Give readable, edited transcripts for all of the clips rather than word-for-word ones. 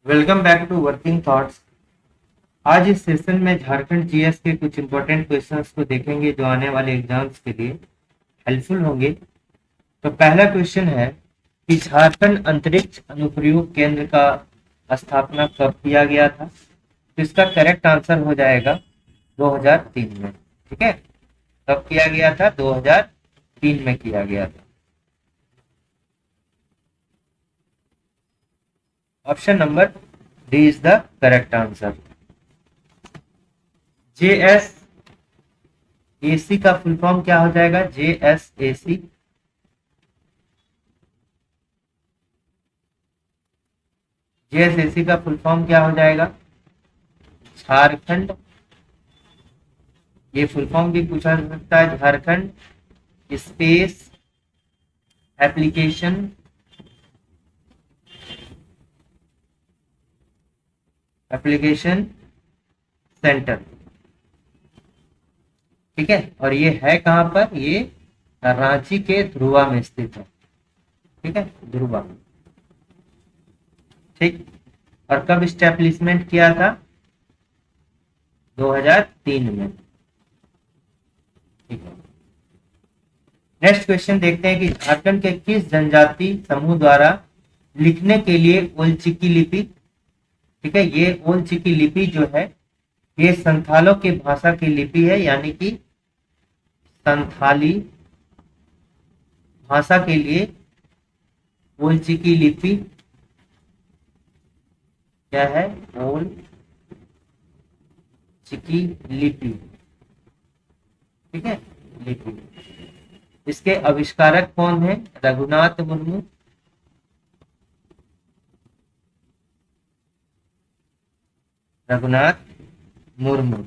Welcome back to working thoughts. आज इस session में झारखंड जीएस के कुछ इंपॉर्टेंट क्वेश्चंस को देखेंगे जो आने वाले एग्जाम्स के लिए हेल्पफुल होंगे। तो पहला क्वेश्चन है कि झारखंड अंतरिक्ष अनुप्रयोग केंद्र का स्थापना कब किया गया था। तो इसका करेक्ट आंसर हो जाएगा 2003 में। ठीक है, कब किया गया था? 2003 में किया गया था। Option number D is the correct answer. JS AC का फुल फॉर्म क्या हो जाएगा? जेएसएसी। जेएसएसी का फुल फॉर्म क्या हो जाएगा? झारखंड। ये फुल फॉर्म भी पूछा जा सकता है, Jharkhand space application application centre. ठीक है, और ये है कहां पर? ये रांची के ध्रुवा में स्थित है। ठीक है, ध्रुवा। ठीक, और कब स्टैब्लिशमेंट किया था? 2003 में। ठीक है, नेक्स्ट क्वेश्चन देखते हैं कि झारखंड के किस जनजाति समूह द्वारा लिखने के लिए ओलचिकी लिपि। ठीक है, ये ओलचिकी लिपि जो है ये संथालों की भाषा की लिपि है, यानी कि संथाली भाषा के लिए ओलचिकी लिपि क्या है? ओलचिकी लिपि। ठीक है, लिपि। इसके आविष्कारक कौन है? रघुनाथ मुर्मू। रघुनाथ मुर्मू।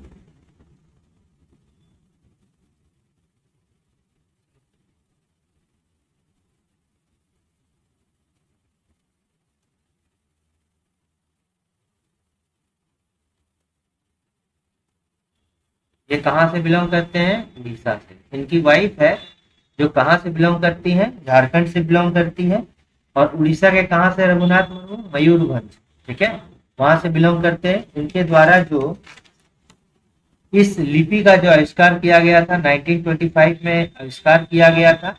ये कहाँ से बिलोंग करते हैं? उड़ीसा से। इनकी वाइफ है जो कहाँ से बिलोंग करती है? झारखंड से बिलोंग करती है। और उड़ीसा के कहाँ से? रघुनाथ मुर्मू मयूरभंज। ठीक है, वहां से बिलोंग करते हैं। इनके द्वारा जो इस लिपि का जो आविष्कार किया गया था 1925 में आविष्कार किया गया था।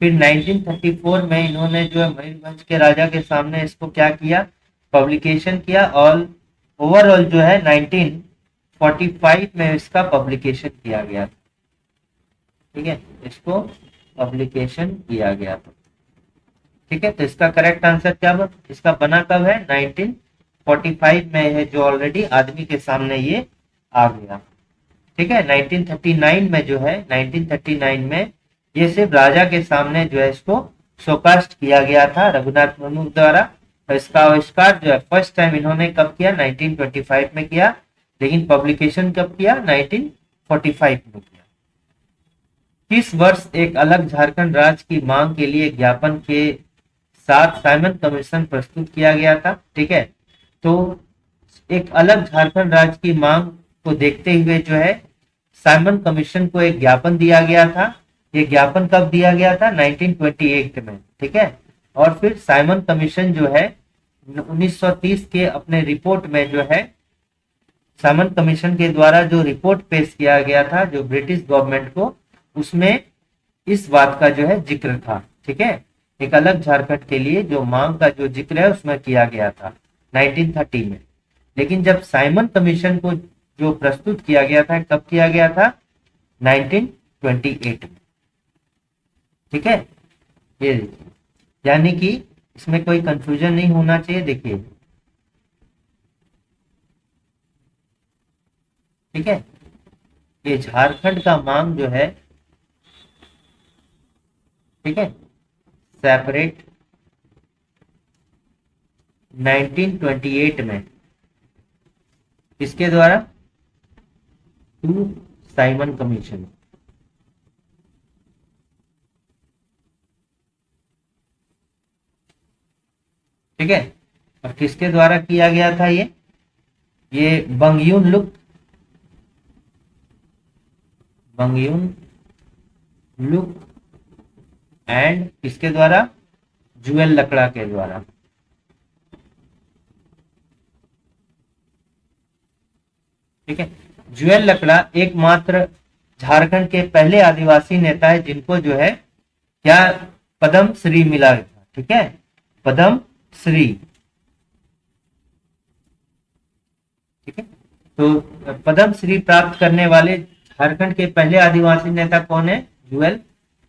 फिर 1934 में इन्होंने जो है मयूरभंज के राजा के सामने इसको क्या किया? पब्लिकेशन किया। और ओवरऑल जो है 1945 में इसका पब्लिकेशन किया गया था। ठीक है, इसको पब्लिकेशन किया गया था। ठीक है, तो इसका करेक्ट आंसर क्या बना? इसका बना कब है? 1945 में है, जो ऑलरेडी आदमी के सामने ये आ गया। ठीक है, 1939 में जो है 1939 में ये सिर्फ राजा के सामने जो है इसको शोकास्ट किया गया था रघुनाथ मुर्मू द्वारा। तो इसका आविष्कार जो है फर्स्ट टाइम इन्होंने कब किया? 1925 में किया। लेकिन पब्लिकेशन कब किया? 1945 में किया। किस वर्ष एक अलग झारखंड राज्य की मांग के लिए ज्ञापन के साथ साइमन कमीशन प्रस्तुत किया गया था? ठीक है, तो एक अलग झारखंड राज्य की मांग को देखते हुए जो है साइमन कमीशन को एक ज्ञापन दिया गया था। ये ज्ञापन कब दिया गया था? 1928 में। ठीक है, और फिर साइमन कमीशन जो है 1930 के अपने रिपोर्ट में जो है साइमन कमीशन के द्वारा जो रिपोर्ट पेश किया गया था जो ब्रिटिश गवर्नमेंट को, उसमें इस बात का जो है जिक्र था। ठीक है, एक अलग झारखंड के लिए जो मांग का जो जिक्र है उसमें किया गया था 1930 में। लेकिन जब साइमन कमीशन को जो प्रस्तुत किया गया था, कब किया गया था? 1928 में। ठीक है, ये यानी कि इसमें कोई कंफ्यूजन नहीं होना चाहिए। देखिए, ठीक है, ये झारखंड का मांग जो है, ठीक है, सेपरेट 1928 में किसके द्वारा? To Simon Commission. ठीक है, और किसके द्वारा किया गया था? ये बंगयून लुक बंगयून लुक एंड किसके द्वारा? जुएल लकड़ा के द्वारा। ठीक है। जुएल लकड़ा एकमात्र झारखंड के पहले आदिवासी नेता है जिनको जो है क्या पद्म श्री मिला था। ठीक है, पद्म श्री। ठीक है, तो पद्म श्री प्राप्त करने वाले झारखंड के पहले आदिवासी नेता कौन है? जुएल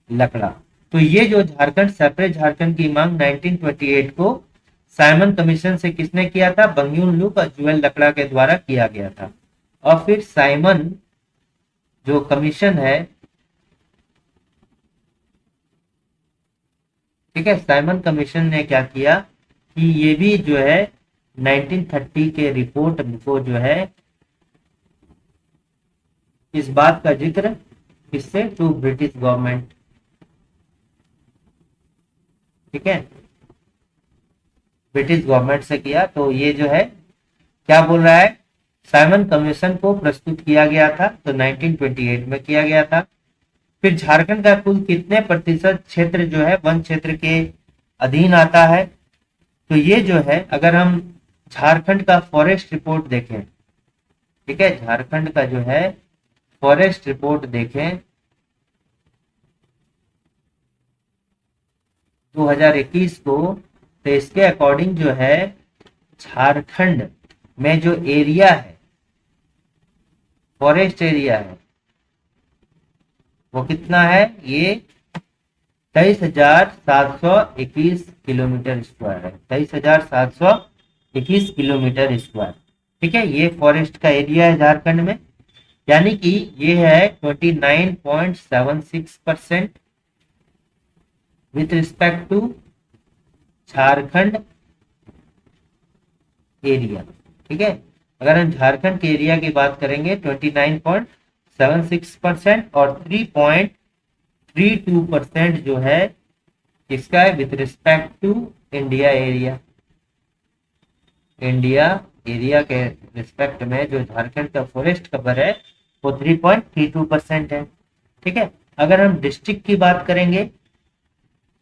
लकड़ा। तो ये जो झारखंड सेपरेट झारखंड की मांग 1928 को साइमन कमीशन से किसने किया था? बंगयुन लुक और जुएल लकड़ा के द्वारा किया गया था। और फिर साइमन जो कमीशन है, ठीक है, साइमन कमीशन ने क्या किया कि ये भी जो है 1930 के रिपोर्ट को जो है इस बात का जिक्र किससे? To British government. ठीक है, ब्रिटिश गवर्नमेंट से किया। तो ये जो है क्या बोल रहा है? साइमन कमीशन को प्रस्तुत किया गया था, तो 1928 में किया गया था। फिर झारखंड का कुल कितने प्रतिशत क्षेत्र जो है वन क्षेत्र के अधीन आता है? तो ये जो है अगर हम झारखंड का फॉरेस्ट रिपोर्ट देखें, ठीक है, झारखंड का जो है फॉरेस्ट रिपोर्ट देखें 2021 को, तो इसके अकॉर्डिंग जो है झारखंड में जो एरिया है, फॉरेस्ट एरिया है, वो कितना है? ये 23,721 किलोमीटर स्क्वायर है। 23,721 किलोमीटर स्क्वायर। ठीक है, ये फॉरेस्ट का एरिया है झारखंड में, यानी कि ये है 29.76% with respect to Jharkhand area. ठीक है, अगर हम झारखंड के एरिया की बात करेंगे 29.76% और 3.32% जो है इसका है with respect to India area. India area के रिस्पेक्ट में जो झारखंड का फॉरेस्ट कवर है वो 3.32% है। ठीक है, अगर हम डिस्ट्रिक्ट की बात करेंगे,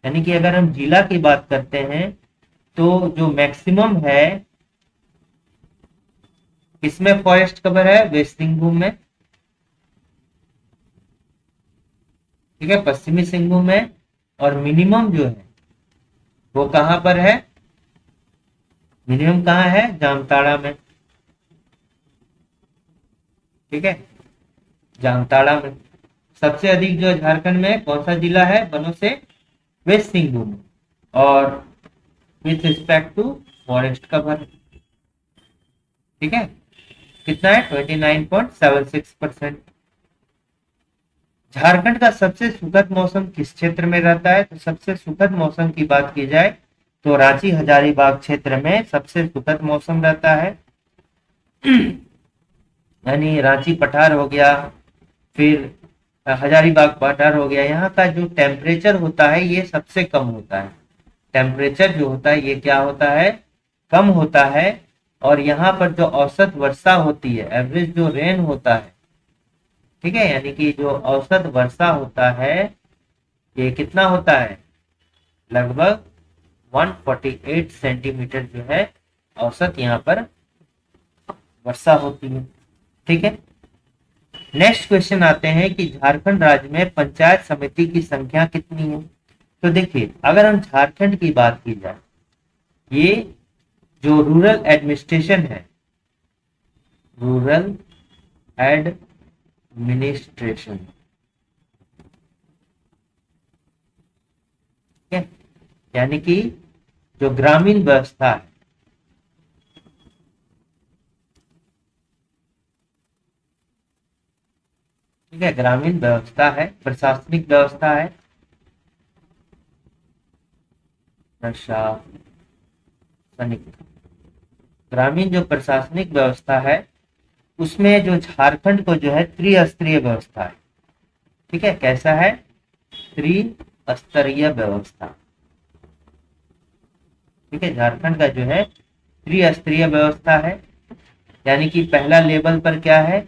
यानी कि अगर हम जिला की बात करते हैं, तो जो मैक्सिमम है इसमें फॉरेस्ट कवर है वेस्ट सिंहभूम में। ठीक है, पश्चिमी सिंहभूम में। और मिनिमम जो है वो कहां पर है? मिनिमम कहां है? जामताड़ा में। ठीक है, जामताड़ा में। सबसे अधिक जो झारखंड में कौन सा जिला है वनों से? वेस्ट सिंहभूम। और with respect to forest cover, ठीक है, कितना है? 29.76%। झारखंड का सबसे सुखद मौसम किस क्षेत्र में रहता है? तो सबसे सुखद मौसम की बात की जाए तो रांची हजारीबाग क्षेत्र में सबसे सुखद मौसम रहता है। यानी रांची पठार हो गया, फिर हजारीबाग पठार हो गया, यहाँ का जो टेम्परेचर होता है ये सबसे कम होता है। टेम्परेचर जो होता है ये क्या होता है? कम होता है। और यहाँ पर जो औसत वर्षा होती है, एवरेज जो रेन होता है, ठीक है, यानी कि जो औसत वर्षा होता है ये कितना होता है? लगभग 148 सेंटीमीटर जो है औसत यहाँ पर वर्षा होती है। ठीक है, नेक्स्ट क्वेश्चन आते हैं कि झारखंड राज्य में पंचायत समिति की संख्या कितनी है? तो देखिए, अगर हम झारखंड की बात की जाए, ये जो रूरल एडमिनिस्ट्रेशन है, रूरल एडमिनिस्ट्रेशन, ठीक है, यानी कि जो ग्रामीण व्यवस्था है, ठीक है, ग्रामीण व्यवस्था है, प्रशासनिक व्यवस्था है, प्रशासनिक, ग्रामीण जो प्रशासनिक व्यवस्था है उसमें जो झारखंड को जो है त्रिस्तरीय व्यवस्था है। ठीक है, कैसा है? त्रिस्तरीय व्यवस्था। ठीक है, झारखंड का जो है त्रिस्तरीय व्यवस्था है, यानी कि पहला लेवल पर क्या है?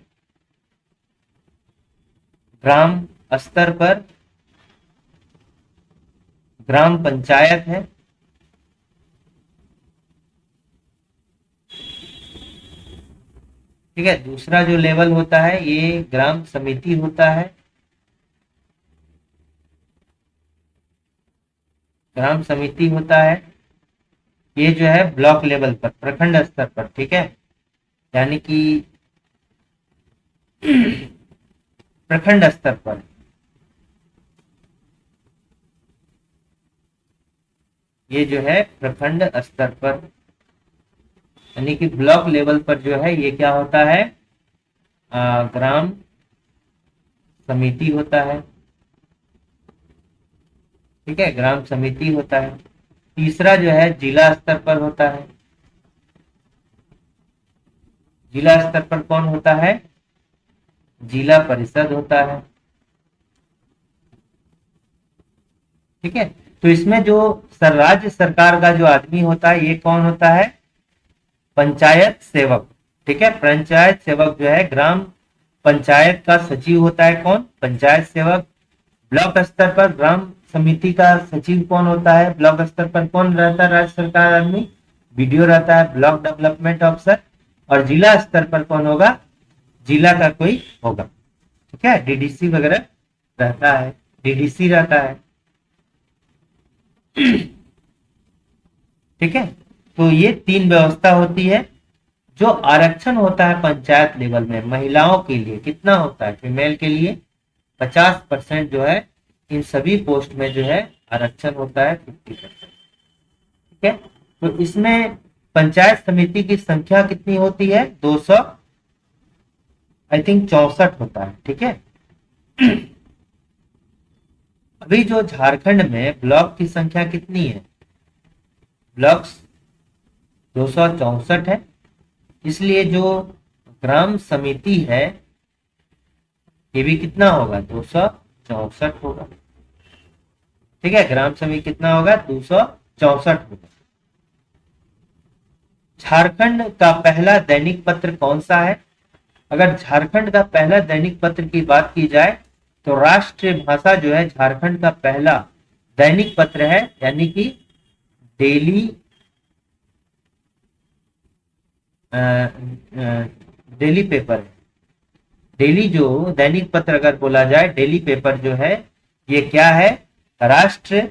ग्राम स्तर पर ग्राम पंचायत है। ठीक है। दूसरा जो लेवल होता है ये ग्राम समिति होता है। ग्राम समिति होता है ये जो है ब्लॉक लेवल पर, प्रखंड स्तर पर, ठीक है, यानी कि प्रखंड स्तर पर। ये जो है प्रखंड स्तर पर, यानी कि ब्लॉक लेवल पर जो है ये क्या होता है, ग्राम समिति होता है। ठीक है, ग्राम समिति होता है। तीसरा जो है जिला स्तर पर होता है। जिला स्तर पर कौन होता है, जिला परिषद होता है। ठीक है, तो इसमें जो राज्य सरकार का जो आदमी होता है ये कौन होता है, पंचायत सेवक। ठीक है, पंचायत सेवक जो है ग्राम पंचायत का सचिव होता है, कौन, पंचायत सेवक। ब्लॉक स्तर पर ग्राम समिति का सचिव कौन होता है, ब्लॉक स्तर पर कौन रहता है, राज्य सरकार आदमी, बीडीओ रहता है, ब्लॉक डेवलपमेंट ऑफिसर। और जिला स्तर पर कौन होगा, जिला का कोई होगा। ठीक है, डीडीसी वगैरह रहता है, डीडीसी रहता है। ठीक है, तो ये तीन व्यवस्था होती है। जो आरक्षण होता है पंचायत लेवल में महिलाओं के लिए कितना होता है, फीमेल के लिए 50% जो है इन सभी पोस्ट में जो है आरक्षण होता है 50%। ठीक है, तो इसमें पंचायत समिति की संख्या कितनी होती है, 200 आई थिंक 64 होता है। ठीक है, अभी जो झारखंड में ब्लॉक की संख्या कितनी है, ब्लॉक्स 264 है, इसलिए जो ग्राम समिति है ये भी कितना होगा, 264 होगा। ठीक है, ग्राम समिति कितना होगा, 264 होगा। झारखंड का पहला दैनिक पत्र कौन सा है, अगर झारखंड का पहला दैनिक पत्र की बात की जाए तो राष्ट्रीय भाषा जो है झारखंड का पहला दैनिक पत्र है, यानी कि डेली डेली पेपर है। डेली जो दैनिक पत्र अगर बोला जाए, डेली पेपर जो है ये क्या है, राष्ट्र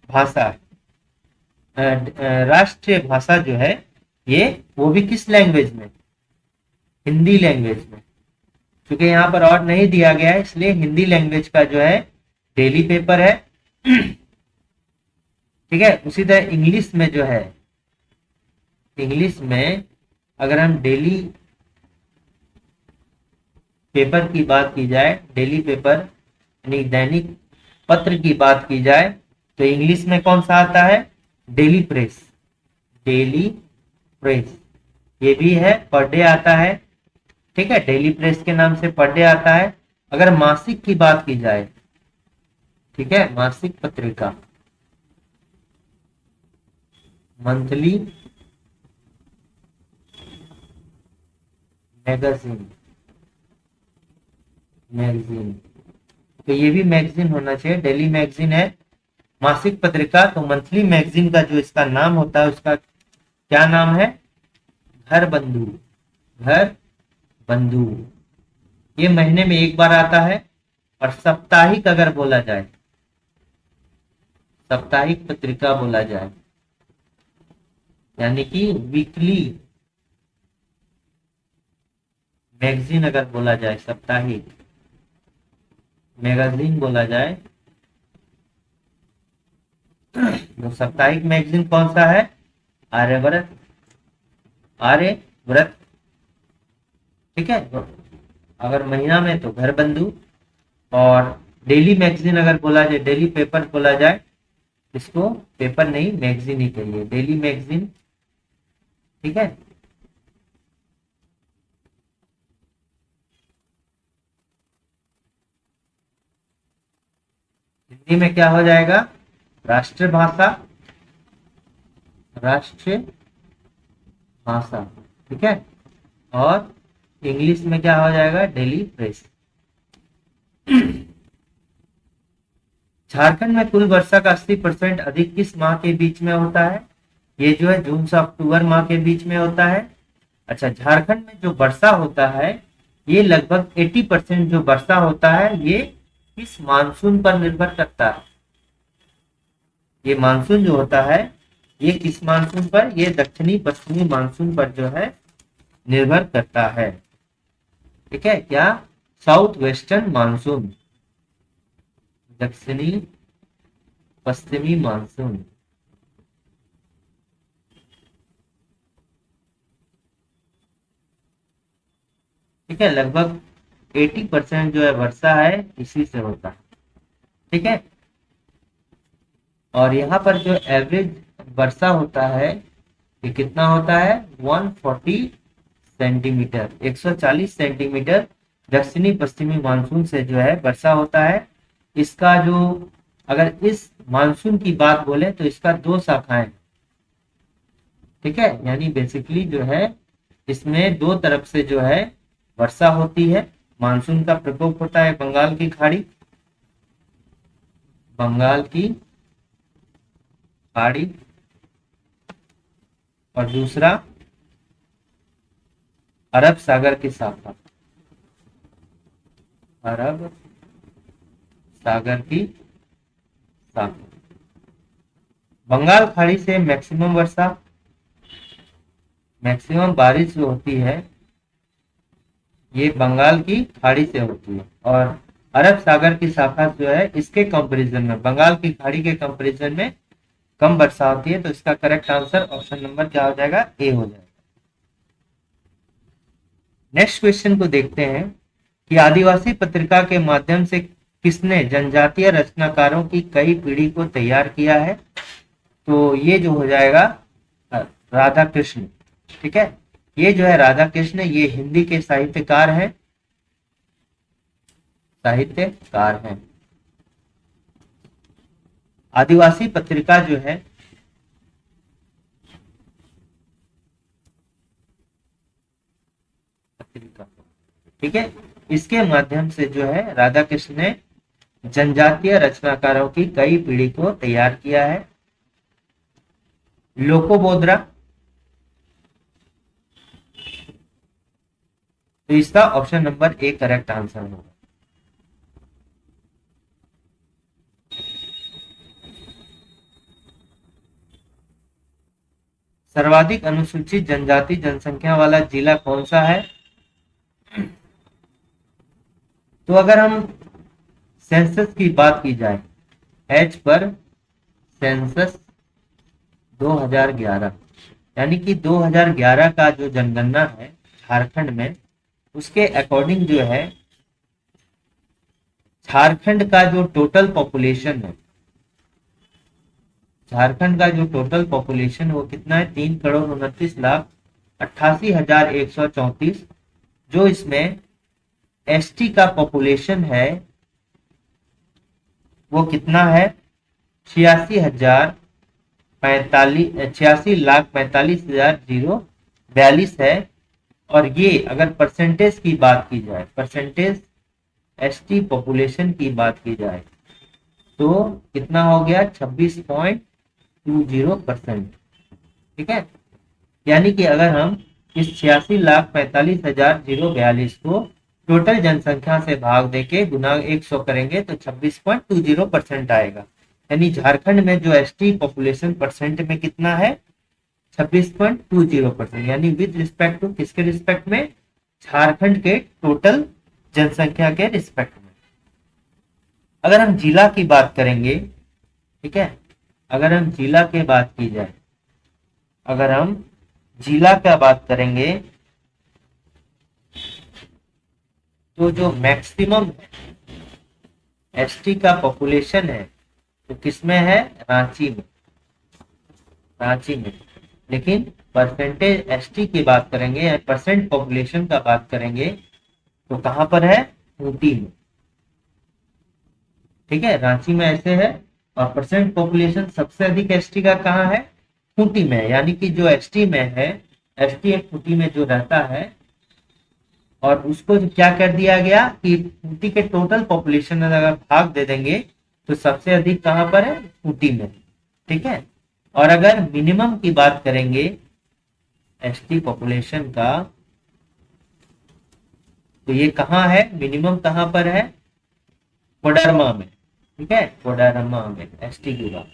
भाषा है। राष्ट्रीय भाषा जो है ये वो भी किस लैंग्वेज में, हिंदी लैंग्वेज में, क्योंकि यहाँ पर और नहीं दिया गया है इसलिए हिंदी लैंग्वेज का जो है डेली पेपर है। ठीक है, उसी तरह इंग्लिश में जो है, इंग्लिश में अगर हम डेली पेपर की बात की जाए, डेली पेपर यानी दैनिक पत्र की बात की जाए तो इंग्लिश में कौन सा आता है, डेली प्रेस। डेली प्रेस ये भी है, पर डे आता है। ठीक है, डेली प्रेस के नाम से पर डे आता है। अगर मासिक की बात की जाए, ठीक है, मासिक पत्रिका, मंथली मैगजीन, मैगजीन, तो ये भी मैगजीन होना चाहिए, डेली मैगजीन है। मासिक पत्रिका तो मंथली मैगजीन का जो इसका नाम होता है उसका क्या नाम है, घर बंधु। घर बंधु ये महीने में एक बार आता है। और साप्ताहिक अगर बोला जाए, साप्ताहिक पत्रिका बोला जाए यानी कि वीकली मैगजीन अगर बोला जाए, साप्ताहिक मैगजीन बोला जाए तो साप्ताहिक मैगजीन कौन सा है, आर्यव्रत, आर्यव्रत। ठीक है, अगर महीना में तो घर बंधु। और डेली मैगजीन अगर बोला जाए, डेली पेपर बोला जाए, इसको पेपर नहीं मैगजीन ही कहिए, डेली मैगजीन। ठीक है, हिंदी में क्या हो जाएगा, राष्ट्रभाषा, राष्ट्रीय भाषा। ठीक है, और इंग्लिश में क्या हो जाएगा, डेली प्रेस। झारखंड में कुल वर्षा का 80% अधिक किस माह के बीच में होता है, ये जो है जून से अक्टूबर माह के बीच में होता है। अच्छा, झारखंड में जो वर्षा होता है ये लगभग 80% जो वर्षा होता है ये किस मानसून पर निर्भर करता है? ये मानसून जो होता है ये किस मानसून पर, ये दक्षिणी पश्चिमी मानसून पर जो है निर्भर करता है। ठीक है, क्या? साउथ वेस्टर्न मानसून, दक्षिणी पश्चिमी मानसून। ठीक है, लगभग 80% जो है वर्षा है इसी से होता है। ठीक है, और यहाँ पर जो एवरेज वर्षा होता है ये कितना होता है? 140 सेंटीमीटर, 140 सेंटीमीटर दक्षिणी पश्चिमी मानसून से जो है वर्षा होता है। इसका जो, अगर इस मानसून की बात बोले तो इसका दो शाखाएं। ठीक है, यानी बेसिकली जो है इसमें दो तरफ से जो है वर्षा होती है। मानसून का प्रकोप होता है बंगाल की खाड़ी, बंगाल की खाड़ी, और दूसरा अरब सागर की शाखा, अरब सागर की शाखा। बंगाल खाड़ी से मैक्सिमम वर्षा, मैक्सिमम बारिश जो होती है ये बंगाल की खाड़ी से होती है, और अरब सागर की शाखा जो है इसके कंपैरिजन में, बंगाल की खाड़ी के कंपैरिजन में कम वर्षा होती है। तो इसका करेक्ट आंसर ऑप्शन नंबर क्या हो जाएगा? ए हो जाएगा। नेक्स्ट क्वेश्चन को देखते हैं कि आदिवासी पत्रिका के माध्यम से किसने जनजातीय रचनाकारों की कई पीढ़ी को तैयार किया है? तो ये जो हो जाएगा राधा कृष्ण। ठीक है, ये जो है राधा कृष्ण, ये हिंदी के साहित्यकार हैं, साहित्यकार हैं। आदिवासी पत्रिका जो है पत्रिका, ठीक है, इसके माध्यम से जो है राधा कृष्ण ने जनजातीय रचनाकारों की कई पीढ़ी को तैयार किया है। लोकोबोद्रा, तो इसका option number A correct answer होगा। सर्वाधिक अनुसूचित जनजाति जनसंख्या वाला जिला कौन सा है? तो अगर हम सेंसस की बात की जाए, एच पर सेंसस 2011, यानी कि 2011 का जो जनगणना है झारखंड में, उसके अकॉर्डिंग जो है झारखंड का जो टोटल पॉपुलेशन है, झारखंड का जो टोटल पॉपुलेशन वो कितना है? 3,29,88,134। जो इसमें एसटी का पॉपुलेशन है वो कितना है? 86,45,042 है। और ये अगर परसेंटेज की बात की जाए, परसेंटेज एसटी पॉपुलेशन की बात की जाए तो कितना हो गया? 26.20%। ठीक है, यानी कि अगर हम इस 86,45,042 को टोटल जनसंख्या से भाग देके गुना 100 करेंगे तो 26.20% आएगा। यानी झारखंड में जो एसटी पॉपुलेशन परसेंट में कितना है? 26.20%, यानी विद रिस्पेक्ट टू किसके रिस्पेक्ट में? झारखंड के टोटल जनसंख्या के रिस्पेक्ट में। अगर हम जिला की बात करेंगे, ठीक है, अगर हम जिला की बात की जाए, अगर हम जिला का बात करेंगे तो जो मैक्सिमम एसटी का पॉपुलेशन है तो किसमें है? रांची में, रांची में। लेकिन परसेंटेज एसटी की बात करेंगे, परसेंट पॉपुलेशन का बात करेंगे तो कहां पर है? खूंटी में। ठीक है, रांची में ऐसे है, और परसेंट पॉपुलेशन सबसे अधिक एसटी का कहां है? खूंटी में। यानी कि जो एसटी में है, एसटी खूंटी में जो रहता है, और उसको क्या कर दिया गया कि खूंटी के टोटल पॉपुलेशन में अगर भाग दे देंगे तो सबसे अधिक कहां पर है? खूंटी में। ठीक है, और अगर मिनिमम की बात करेंगे, एसटी पॉपुलेशन का, तो ये कहाँ है, मिनिमम कहाँ पर है, कोडरमा में, ठीक है, कोडरमा में एसटी की बात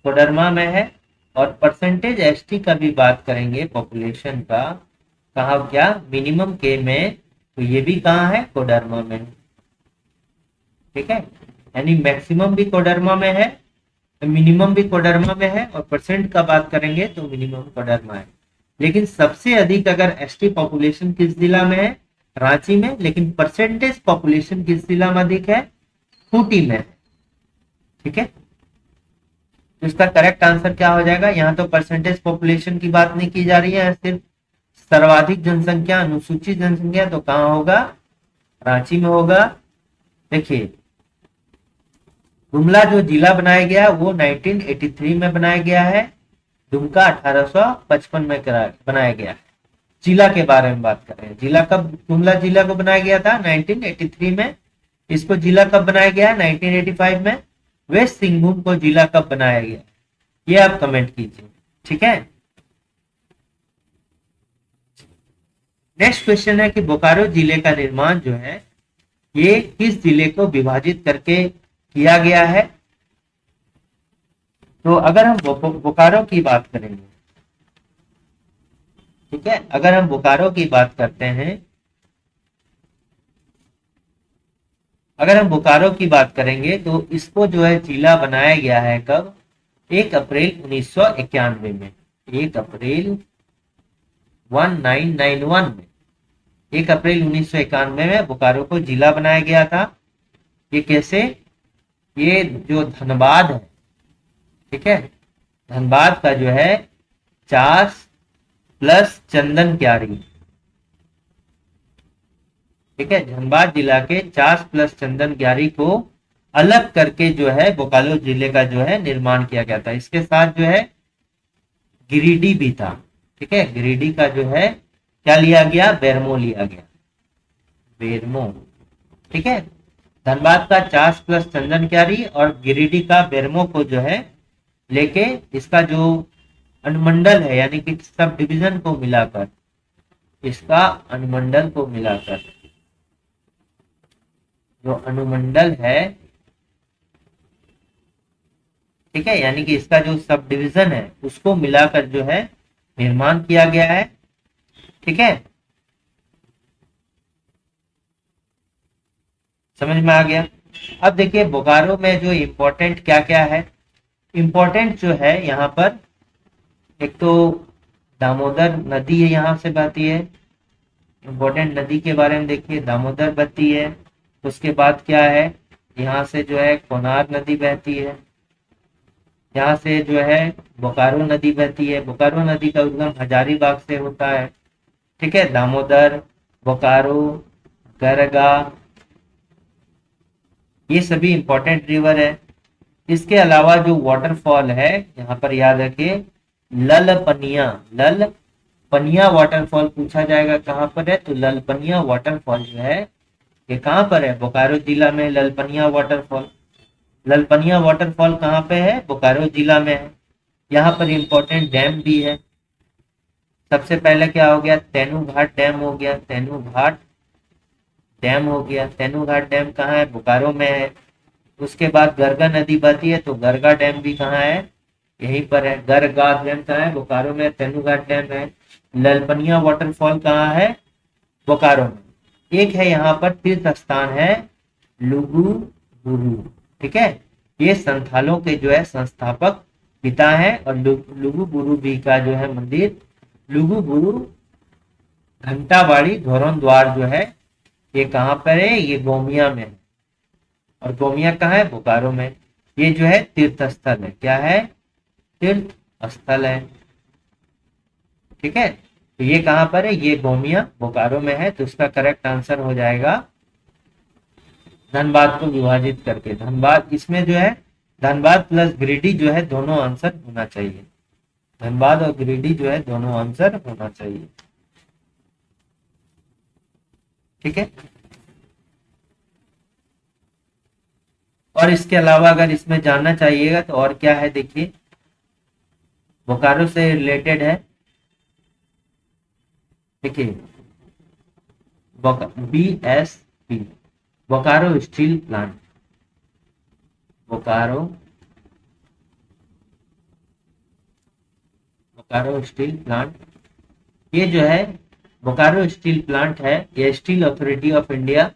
कोडरमा में है। और परसेंटेज एसटी का भी बात करेंगे पॉपुलेशन का, कहा क्या, मिनिमम के में, तो ये भी कहाँ है, कोडरमा में, ठीक है। यानी मैक्सिमम भी कोडरमा में है, मिनिमम भी कोडरमा में है, और परसेंट का बात करेंगे तो मिनिमम कोडरमा है। लेकिन सबसे अधिक अगर एसटी पॉपुलेशन किस जिला में है, रांची में, लेकिन परसेंटेज पॉपुलेशन किस जिला में अधिक है, खूंटी में, ठीक है। तो इसका करेक्ट आंसर क्या हो जाएगा, यहाँ तो परसेंटेज पॉपुलेशन की बात नहीं की जा रही है, सिर्फ सर्वाधिक जनसंख्या, अनुसूचित जनसंख्या, तो कहाँ होगा, रांची में होगा। देखिए गुमला जो जिला बनाया गया वो 1983 में बनाया गया है, दुमका 1855 में बनाया गया है। जिला के बारे में बात कर रहे हैं, जिला कब, गुमला जिला को बनाया गया था 1983 में, इसको जिला कब बनाया गया है 1985 में। वेस्ट सिंहभूम को जिला कब बनाया गया, ये आप कमेंट कीजिए, ठीक है। नेक्स्ट क्वेश्चन है कि बोकारो जिले का निर्माण जो है ये किस जिले को विभाजित करके किया गया है। तो अगर हम बोकारो की बात करेंगे, ठीक है, अगर हम बोकारो की बात करते हैं, अगर हम बोकारो की बात करेंगे तो इसको जो है जिला बनाया गया है कब, 1 अप्रैल 1991 में, 1 अप्रैल 1991 में, 1 अप्रैल 1991 में बोकारो को जिला बनाया गया था। ये कैसे, ये जो धनबाद है, ठीक है, धनबाद का जो है चास प्लस चंदन क्यारी, ठीक है, धनबाद जिला के चास प्लस चंदन क्यारी को अलग करके जो है बोकारो जिले का जो है निर्माण किया गया था। इसके साथ जो है गिरिडीह भी था, ठीक है, गिरिडीह का जो है क्या लिया गया, बेरमो लिया गया, बेरमो, ठीक है। धनबाद का चास प्लस चंदन क्यारी और गिरिडीह का बेरमो को जो है लेके इसका जो अनुमंडल है, यानी कि सब डिवीजन को मिलाकर, इसका अनुमंडल को मिलाकर जो अनुमंडल है, ठीक है, यानी कि इसका जो सब डिवीजन है उसको मिलाकर जो है निर्माण किया गया है, ठीक है, समझ में आ गया। अब देखिए बोकारो में जो इम्पोर्टेंट क्या क्या है, इम्पोर्टेंट जो है यहाँ पर एक तो दामोदर नदी है, यहाँ से बहती है, इम्पोर्टेंट नदी के बारे में देखिए, दामोदर बहती है। उसके बाद क्या है, यहाँ से जो है कोनार नदी बहती है, यहाँ से जो है बोकारो नदी बहती है। बोकारो नदी का उद्गम हजारीबाग से होता है, ठीक है, दामोदर, बोकारो, गरगा, ये सभी इंपॉर्टेंट रिवर है। इसके अलावा जो वाटरफॉल है यहाँ पर याद रखिए, ललपनिया, ललपनिया वाटरफॉल पूछा जाएगा कहाँ पर है, तो ललपनिया वाटरफॉल जो है ये कहाँ पर है, बोकारो जिला में ललपनिया वाटरफॉल। ललपनिया वाटरफॉल कहाँ पे है, बोकारो जिला में है। यहाँ पर इंपॉर्टेंट डैम भी है। सबसे पहले क्या हो गया, तेनू घाट डैम हो गया, तेनू घाट डैम हो गया। तेनू घाट डैम कहाँ है, बोकारो में है। उसके बाद गरगा नदी बहती है, तो गरगा डैम भी कहाँ है, यहीं पर है। गरगा डैम कहाँ है, बोकारो में। तेनू घाट डैम है। ललपनिया वाटरफॉल कहाँ है, बोकारो में। एक है यहाँ पर तीर्थ स्थान है लुगु बुरु, ठीक है, ये संथालों के जो है संस्थापक पिता है। और लुगु बुरु भी का जो है मंदिर, लुगु बुरु घंटाबाड़ी धोरण द्वार जो है ये कहाँ पर है, ये गोमिया में है। और गोमिया कहाँ है, बोकारो में। ये जो है तीर्थ स्थल है, क्या है, तीर्थ स्थल है, ठीक है। तो ये कहाँ पर है, ये गोमिया बोकारो में है। तो इसका करेक्ट आंसर हो जाएगा धनबाद को विभाजित करके। धनबाद इसमें जो है धनबाद प्लस गिरिडीह जो है दोनों आंसर होना चाहिए। धनबाद और गिरिडीह जो है दोनों आंसर होना चाहिए, ठीक है। और इसके अलावा अगर इसमें जानना चाहिएगा तो और क्या है, देखिए बोकारो से रिलेटेड है देखिए BSP, Bokaro Steel Plant, Bokaro Steel Plant, ये जो है बोकारो स्टील प्लांट है, ये Steel Authority of India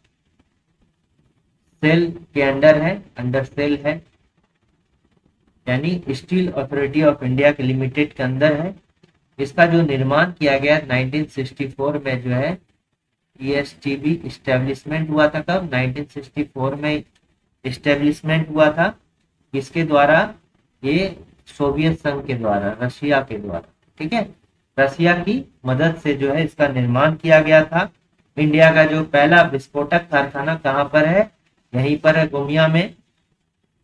SAIL के अंडर है, अंडर सेल है, यानी स्टील अथॉरिटी ऑफ इंडिया के लिमिटेड के अंदर है। इसका जो निर्माण किया गया 1964 में जो है ESTB इस्टेब्लिशमेंट हुआ था। कब? 1964 में इस्टेब्लिशमेंट हुआ था। किसके द्वारा? ये सोवियत संघ के द्वारा, रशिया के द्वारा, ठीक है, रशिया की मदद से जो है इसका निर्माण किया गया था। इंडिया का जो पहला विस्फोटक कारखाना कहाँ पर है? यहीं पर है, गोमिया में।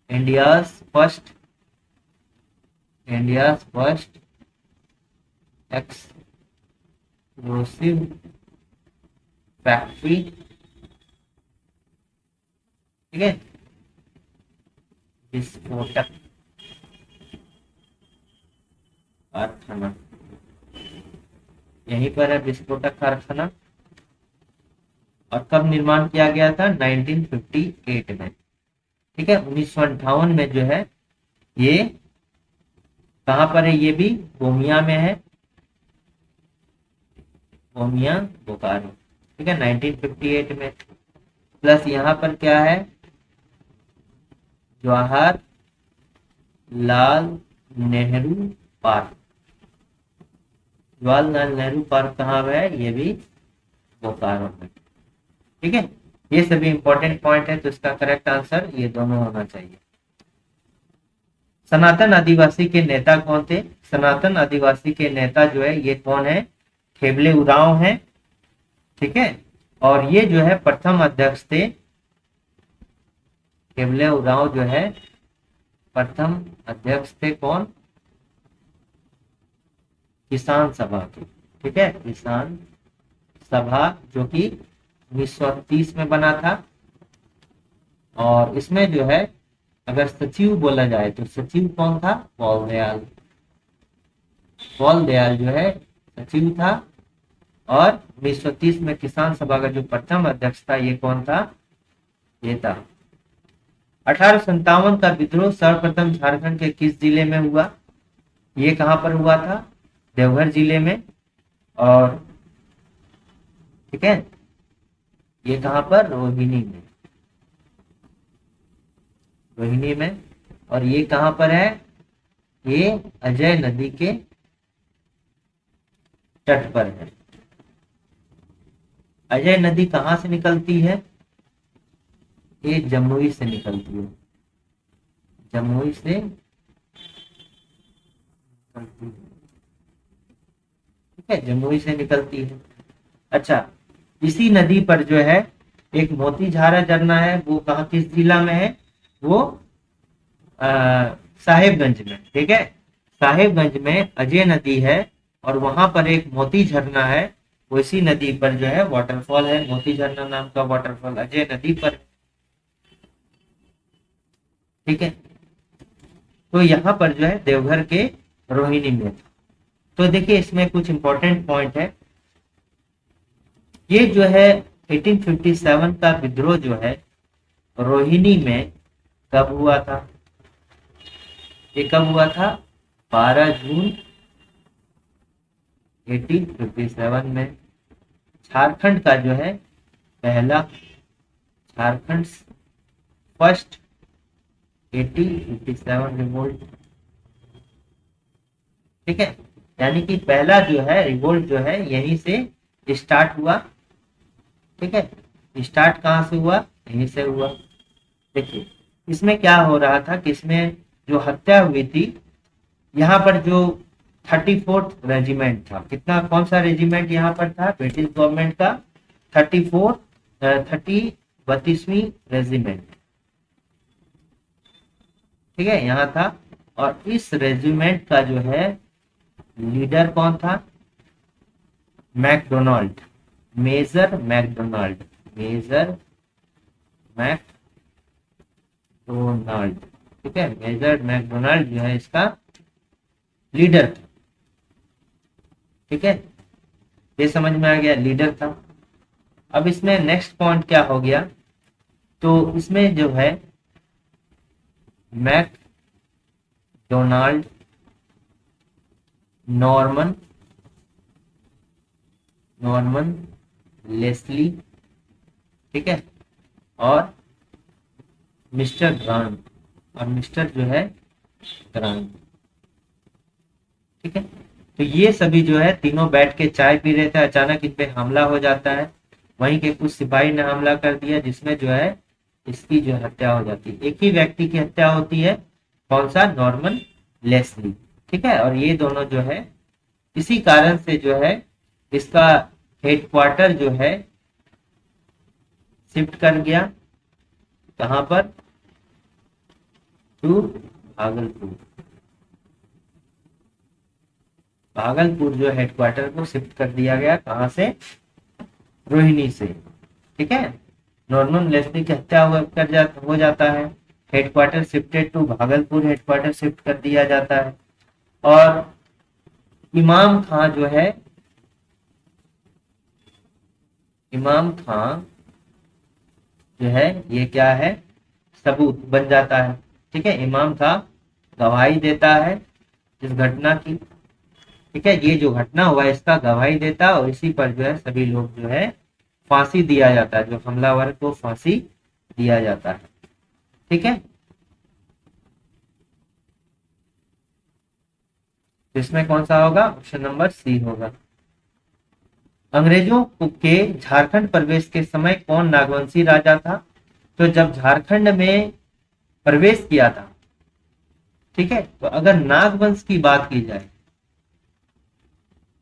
इंडियाज फर्स्ट एक्सप्लोसिव फैक्ट्री, ठीक है, विस्फोटक कारखाना यहीं पर है, विस्फोटक कारखाना। और कब निर्माण किया गया था? 1958 में, ठीक है। 1958 में जो है ये कहां पर है? ये भी गोमिया में है, गोमिया बोकारो, ठीक है, 1958 में। प्लस यहाँ पर क्या है? जवाहर लाल नेहरू पार्क, जवाहरलाल नेहरू पार्क कहाँ है? ये भी बोकारो में, ठीक है। ये सभी इंपॉर्टेंट पॉइंट है, तो इसका करेक्ट आंसर ये दोनों होना चाहिए। सनातन आदिवासी के नेता कौन थे? सनातन आदिवासी के नेता जो है ये कौन है? खेबले उरांव है, ठीक है। और ये जो है प्रथम अध्यक्ष थे, खेबले उरांव जो है प्रथम अध्यक्ष थे। कौन? किसान सभा के, ठीक है, किसान सभा, जो कि 1930 में बना था। और इसमें जो है अगर सचिव बोला जाए तो सचिव कौन था? पॉल दयाल, पॉल दयाल जो है सचिव था। और 1930 में किसान सभा का जो प्रथम अध्यक्ष था ये कौन था? ये था। 1857 का विद्रोह सर्वप्रथम झारखंड के किस जिले में हुआ? ये कहां पर हुआ था? देवघर जिले में। और ठीक है, ये कहां पर? रोहिणी में, रोहिणी में। और ये कहां पर है? ये अजय नदी के तट पर है। अजय नदी कहां से निकलती है? ये जमुई से निकलती है, जमुई से निकलती है, ठीक है, जमुई से निकलती है। अच्छा, इसी नदी पर जो है एक मोतीझारा झरना है, वो कहाँ, किस जिला में है? वो साहेबगंज में, ठीक है, साहेबगंज में अजय नदी है। और वहां पर एक मोती झरना है, वो इसी नदी पर जो है वाटरफॉल है, मोती झरना नाम का वाटरफॉल अजय नदी पर, ठीक है। तो यहाँ पर जो है देवघर के रोहिणी में। तो देखिए इसमें कुछ इंपॉर्टेंट पॉइंट है। ये जो है 1857 का विद्रोह जो है रोहिणी में कब हुआ था? ये कब हुआ था? 12 जून 1857 में। झारखंड का जो है पहला, झारखंड फर्स्ट 1857 रिवोल्ट, ठीक है, यानी कि पहला जो है रिवोल्ट जो है यहीं से स्टार्ट हुआ, ठीक है। स्टार्ट कहां से हुआ? यहीं से हुआ। देखिए इसमें क्या हो रहा था कि इसमें जो हत्या हुई थी, यहाँ पर जो 34th रेजिमेंट था, कितना, कौन सा रेजिमेंट यहाँ पर था? ब्रिटिश गवर्नमेंट का 32वीं रेजिमेंट, ठीक है, यहाँ था। और इस रेजिमेंट का जो है लीडर कौन था? McDonald, Major McDonald, Major McDonald, ठीक है, मेजर मैकडोनाल्ड जो है इसका लीडर था, ठीक है। ये समझ में आ गया, लीडर था। अब इसमें नेक्स्ट पॉइंट क्या हो गया, तो इसमें जो है मैकडोनाल्ड, नॉर्मन नॉर्मन लेस्ली, ठीक है, और मिस्टर ग्रांट, और मिस्टर जो है ग्रांट, ठीक है। तो ये सभी जो है तीनों बैठ के चाय पी रहे थे, अचानक इन पे हमला हो जाता है। वहीं के कुछ सिपाही ने हमला कर दिया, जिसमें जो है इसकी जो हत्या हो जाती है। एक ही व्यक्ति की हत्या होती है, कौन सा, नॉर्मन लेस्ली, ठीक है। और ये दोनों जो है इसी कारण से जो है इसका हेडक्वार्टर जो है शिफ्ट कर गया, कहां पर, टू भागलपुर। भागलपुर जो हेडक्वार्टर को शिफ्ट कर दिया गया, कहां से, रोहिणी से, ठीक है। नॉर्मन लेस्ली की हत्या हो जाता है, headquarter shifted to Bhagalpur, headquarter shift कर दिया जाता है। और इमाम खां जो है, इमाम खां जो है ये क्या है, सबूत बन जाता है, ठीक है। इमाम खां गवाही देता है इस घटना की, ठीक है। ये जो घटना हुआ इसका गवाही देता है, और इसी पर जो है सभी लोग जो है फांसी दिया जाता है, जो हमलावर को फांसी दिया जाता है, ठीक है। इसमें कौन सा होगा, ऑप्शन नंबर सी होगा। अंग्रेजों के झारखंड प्रवेश के समय कौन नागवंशी राजा था। तो जब झारखंड में प्रवेश किया था, ठीक है, तो अगर नागवंश की बात की जाए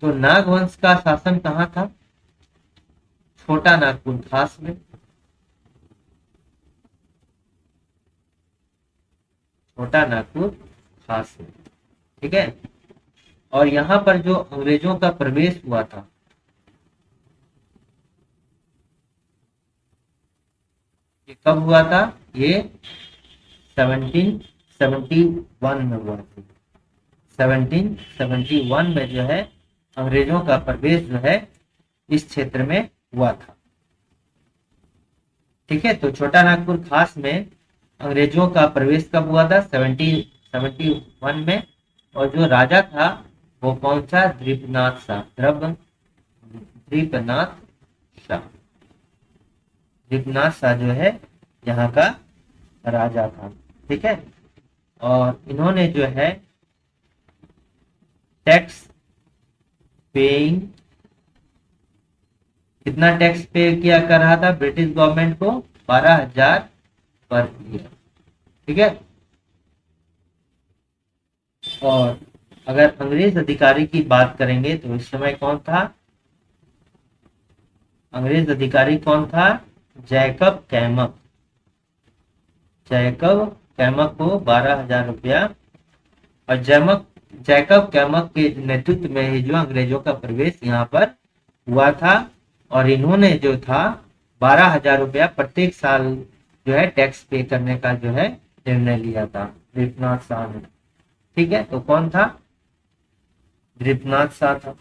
तो नागवंश का शासन कहां था, छोटा नागपुर खास में, छोटा नागपुर खास में, ठीक है। और यहां पर जो अंग्रेजों का प्रवेश हुआ था, ये कब हुआ था, ये 1771 में हुआ था। 1771 में जो है अंग्रेजों का प्रवेश जो है इस क्षेत्र में हुआ था, ठीक है। तो छोटा नागपुर खास में अंग्रेजों का प्रवेश कब हुआ था, 1771 में। और जो राजा था वो कौन सा, द्वीपनाथ शाह, द्वीपनाथ शाह, द्वीपनाथ शाह जो है यहाँ का राजा था, ठीक है। और इन्होंने जो है टैक्स पेइंग, कितना टैक्स पे किया कर रहा था ब्रिटिश गवर्नमेंट को, 12,000 पर ईयर, ठीक है। और अगर अंग्रेज अधिकारी की बात करेंगे तो इस समय कौन था, अंग्रेज अधिकारी कौन था, जैकब कैमक, जैकब कैमक को 12,000 रुपया। और जैकब कैमक के नेतृत्व में ही जो अंग्रेजों का प्रवेश यहाँ पर हुआ था, और इन्होंने जो था 12,000 रुपया प्रत्येक साल जो है टैक्स पे करने का जो है निर्णय लिया था द्वीपनाथ शाह ने, ठीक है। तो कौन था, द्वीपनाथ शाह था।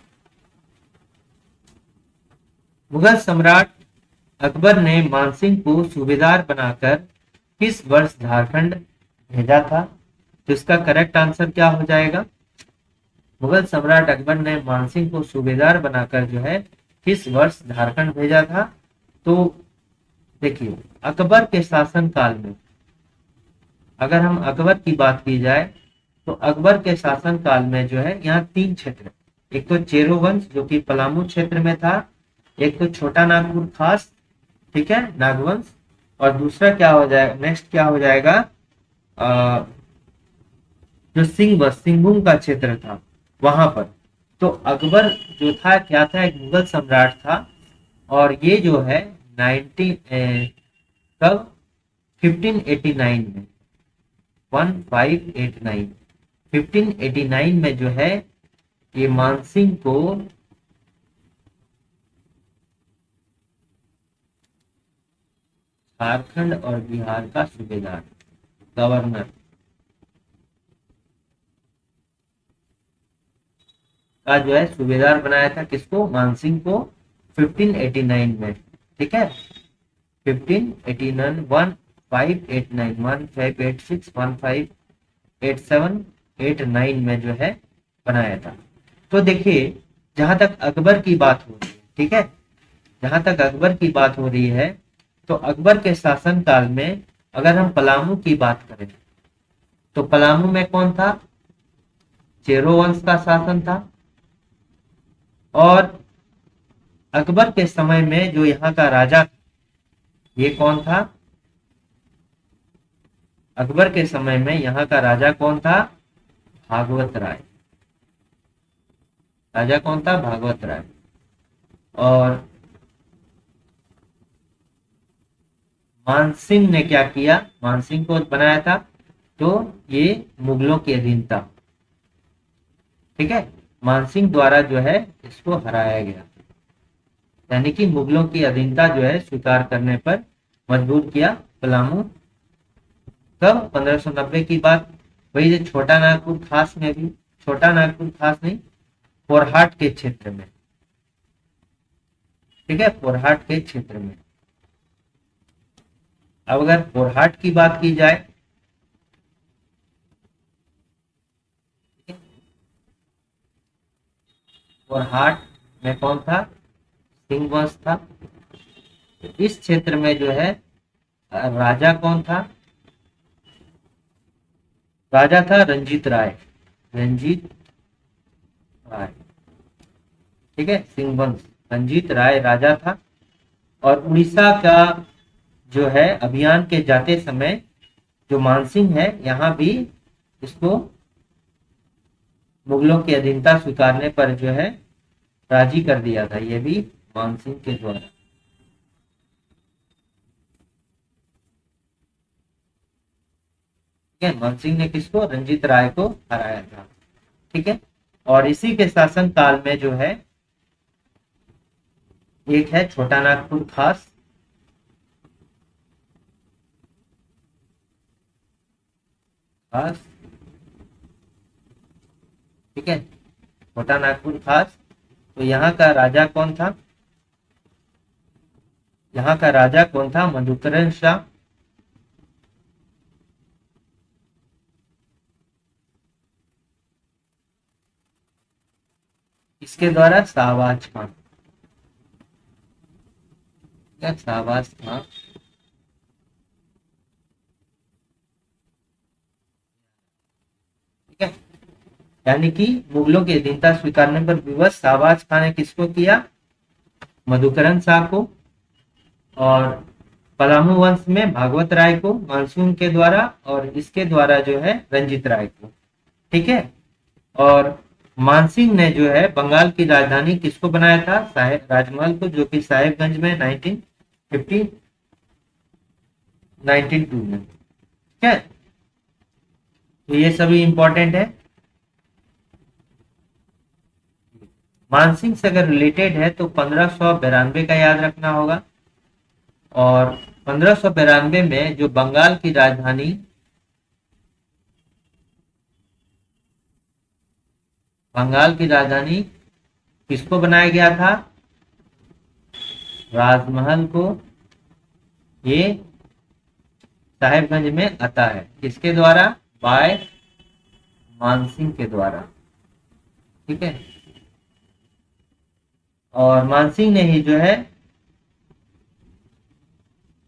मुगल सम्राट अकबर ने मानसिंह को सूबेदार बनाकर किस वर्ष झारखंड भेजा था। तो इसका करेक्ट आंसर क्या हो जाएगा, मुगल सम्राट अकबर ने मानसिंह को सूबेदार बनाकर जो है किस वर्ष झारखंड भेजा था। तो देखिए अकबर के शासन काल में, अगर हम अकबर की बात की जाए तो अकबर के शासन काल में जो है यहाँ 3 क्षेत्र, एक तो चेरो वंश जो कि पलामू क्षेत्र में था, एक तो छोटा नागपुर खास, ठीक है, नागवंश, और दूसरा क्या हो जाएगा, नेक्स्ट क्या हो जाएगा, जो सिंहभूम का क्षेत्र था वहां पर। तो अकबर जो था क्या था, एक मुगल सम्राट था, और ये जो है 1589 में, 1589 में जो है ये मानसिंह को झारखंड और बिहार का सूबेदार, गवर्नर का जो है सूबेदार बनाया था, किसको? मानसिंह को 1589 में। ठीक है, 1589, 1589, 1586, 1587, 89 में जो है बनाया था। तो देखिए, जहां तक अकबर की बात हो रही है, ठीक है, जहां तक अकबर की बात हो रही है, तो अकबर के शासन काल में अगर हम पलामू की बात करें तो पलामू में कौन था? चेरो वंश का शासन था। और अकबर के समय में जो यहाँ का राजा, ये कौन था? अकबर के समय में यहाँ का राजा कौन था? भागवत राय। राजा कौन था? भागवत राय। और मानसिंह ने क्या किया? मानसिंह को बनाया था, तो ये मुगलों की अधीन था। ठीक है, मानसिंह द्वारा जो है इसको हराया गया, यानी कि मुगलों की अधीनता जो है स्वीकार करने पर मजबूर किया पलामू। कब? 1590 की बात। वही जो छोटा नागपुर खास में भी, छोटा नागपुर खास नहीं, पोरहाट के क्षेत्र में। ठीक है, पोरहाट के क्षेत्र में। अब अगर पोरहाट की बात की जाए, पोरहाट में कौन था? सिंह वंश था। इस क्षेत्र में जो है राजा कौन था? राजा था रंजीत राय। रंजीत राय। ठीक है, सिंह वंश, रंजीत राय राजा था। और उड़ीसा का जो है अभियान के जाते समय जो मानसिंह है, यहाँ भी इसको मुगलों की अधीनता स्वीकारने पर जो है राजी कर दिया था, ये भी मानसिंह के द्वारा। ठीक है, मानसिंह ने किसको? रंजीत राय को हराया था। ठीक है, और इसी के शासन काल में जो है एक है छोटा नागपुर खास। खास, ठीक है, छोटा नागपुर खास। तो यहाँ का राजा कौन था? यहाँ का राजा कौन था? मधुकरण शाह। इसके द्वारा शाहबाज खान, क्या? शाहबाज खान। ठीक है, यानी कि मुगलों की अधीनता स्वीकारने पर विवश शाहबाज खान ने किसको किया? मधुकरण शाह को। और पलामू वंश में भागवत राय को मानसून के द्वारा, और इसके द्वारा जो है रंजीत राय को। ठीक है, और मानसिंह ने जो है बंगाल की राजधानी किसको बनाया था? साहेब राजमहल को, जो कि साहेबगंज में 1950 92 में। ठीक है, तो ये सभी इंपॉर्टेंट है। मानसिंह से अगर रिलेटेड है तो 1592 का याद रखना होगा। और 1592 में जो बंगाल की राजधानी, बंगाल की राजधानी किसको बनाया गया था? राजमहल को। ये साहेबगंज में आता है, किसके द्वारा? बाय मानसिंह के द्वारा। ठीक है, और मानसिंह ने ही जो है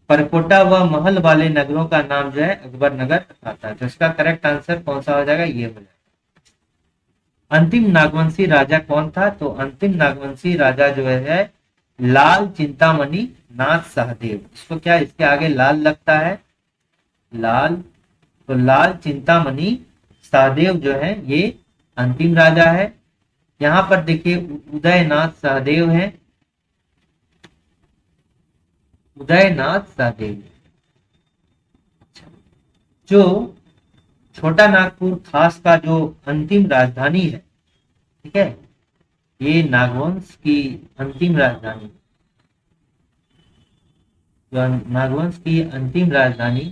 परकोटा व महल वाले नगरों का नाम जो है अकबर नगर आता है। तो इसका करेक्ट आंसर कौन सा हो जाएगा? ये हो जाएगा। अंतिम नागवंशी राजा कौन था? तो अंतिम नागवंशी राजा जो है लाल चिंतामणि नाथ सहदेव। इसको क्या, इसके आगे लाल लगता है, लाल, तो लाल चिंतामणि सहदेव जो है ये अंतिम राजा है। यहाँ पर देखिए उदयनाथ सहदेव है, उदयनाथ सहदेव। जो छोटा नागपुर खास का जो अंतिम राजधानी है, ठीक है, ये नागवंश की अंतिम राजधानी, जो नागवंश की अंतिम राजधानी,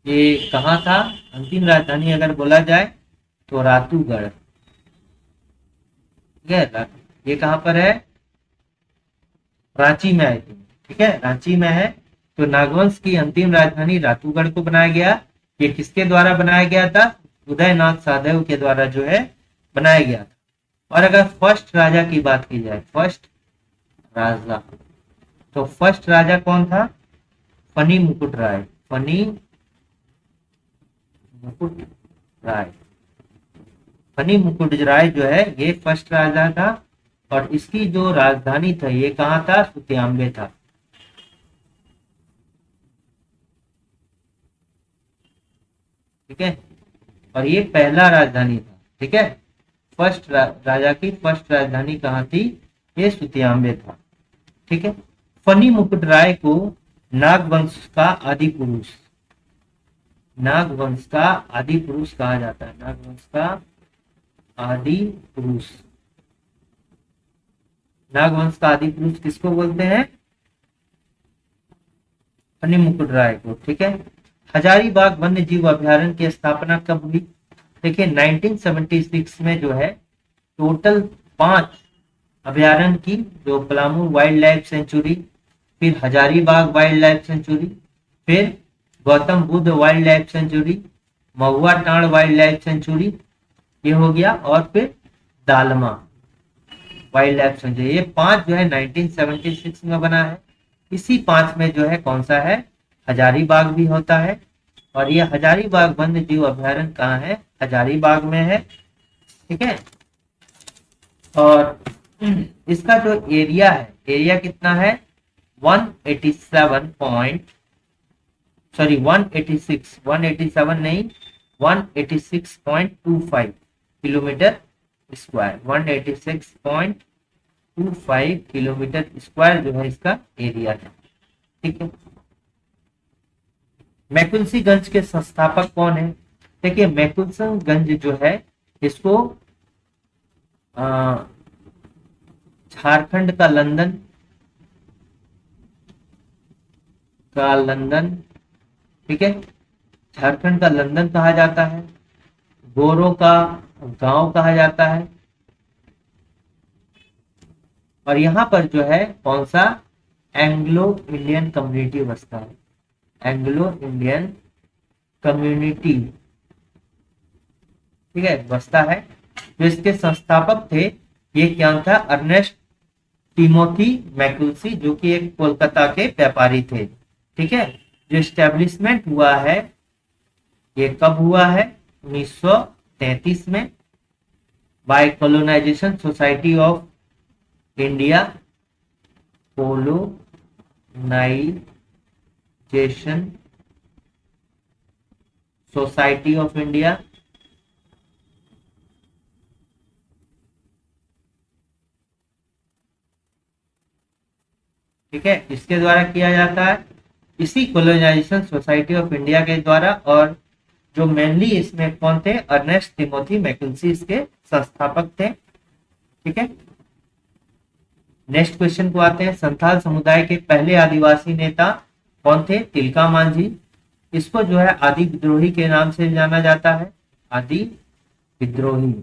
ये कहाँ था? अंतिम राजधानी अगर बोला जाए तो रातूगढ़, ठीक है। ये कहाँ पर है? रांची में है, ठीक है, रांची में है। तो नागवंश की अंतिम राजधानी रातूगढ़ को बनाया गया। ये किसके द्वारा बनाया गया था? उदयनाथ साहदेव के द्वारा जो है बनाया गया था। और अगर फर्स्ट राजा की बात की जाए, फर्स्ट राजा, तो फर्स्ट राजा कौन था? फनी मुकुट राय, फनी मुकुट राय। फनी मुकुट राय जो है ये फर्स्ट राजा था। और इसकी जो राजधानी था ये कहाँ था? सुतियाम्बे था। ठीक है, और ये पहला राजधानी था। ठीक है, राजा की फर्स्ट राजधानी कहाँ थी? ये सुतियाम्बे था। ठीक है, फनी मुकुट राय को नागवंश का आदि पुरुष, नागवंश का आदि पुरुष कहा जाता है। नागवंश का आदि पुरुष, नागवंश का आदि पुरुष किसको बोलते हैं? फनी मुकुट राय को। ठीक है, हजारीबाग वन्य जीव अभ्यारण्य की स्थापना कब हुई? देखिए 1976 में जो है टोटल 5 अभ्यारण्य की, जो पलामू वाइल्ड लाइफ सेंचुरी, फिर हजारीबाग वाइल्ड लाइफ सेंचुरी, फिर Gautam Buddha wild life sanctuary, Mahua Tand wild life sanctuary, ये हो गया, और फिर दालमा वाइल्ड लाइफ सेंचुरी। ये 5 जो है 1976 में बना है। इसी 5 में जो है कौन सा है? हजारीबाग भी होता है। और ये हजारीबाग वन्य जीव अभ्यारण्य कहाँ है? हजारीबाग में है। ठीक है, और इसका जो एरिया है, एरिया कितना है? 187 नहीं, 186.25 किलोमीटर स्क्वायर, 186.25 किलोमीटर स्क्वायर जो है इसका एरिया है। ठीक है, मैकुलसीगंज के संस्थापक कौन है? देखिए मैकुलसीगंज जो है इसको झारखंड का लंदन, ठीक है, झारखंड का लंदन कहा जाता है, गोरों का गांव कहा जाता है। और यहाँ पर जो है कौन सा? एंग्लो इंडियन कम्युनिटी बसता है, एंग्लो इंडियन कम्युनिटी, ठीक है, बसता है। जो इसके संस्थापक थे ये क्या था? अर्नेस्ट टिमोथी मैकुलसी, जो कि एक कोलकाता के व्यापारी थे। ठीक है, जो एस्टेब्लिशमेंट हुआ है ये कब हुआ है? 1933 में, by Colonization Society of India, Colonization Society of India. ठीक है, इसके द्वारा किया जाता है, इसी कोलोनाइजेशन सोसाइटी ऑफ इंडिया के द्वारा। और जो मेनली इसमें कौन थे? अर्नेस्ट टिमोथी मैकुलसी इसके संस्थापक थे। ठीक है, नेक्स्ट क्वेश्चन को आते हैं। संथाल समुदाय के पहले आदिवासी नेता कौन थे? तिलका मांझी। इसको जो है आदि विद्रोही के नाम से जाना जाता है, आदि विद्रोही।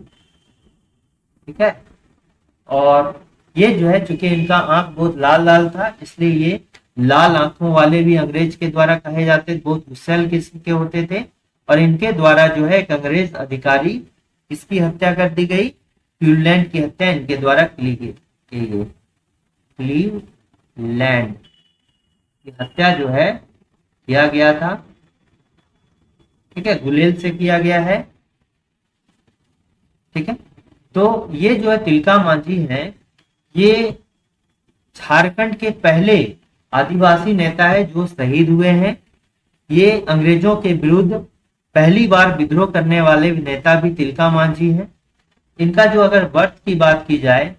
ठीक है, और ये जो है चूंकि इनका आंख बहुत लाल लाल था, इसलिए ये लाल आंखों वाले भी अंग्रेज के द्वारा कहे जाते, बहुत गुस्सैल किस्म के होते थे। और इनके द्वारा जो है एक अंग्रेज अधिकारी इसकी हत्या कर दी गई, क्लीवलैंड की हत्या इनके द्वारा की गई, क्लीवलैंड की हत्या जो है किया गया था। ठीक है, गुलेल से किया गया है। ठीक है, तो ये जो है तिलका मांझी है, ये झारखंड के पहले आदिवासी नेता है जो शहीद हुए हैं। ये अंग्रेजों के विरुद्ध पहली बार विद्रोह करने वाले नेता भी तिलका मांझी हैं। इनका जो अगर बर्थ की बात की जाए,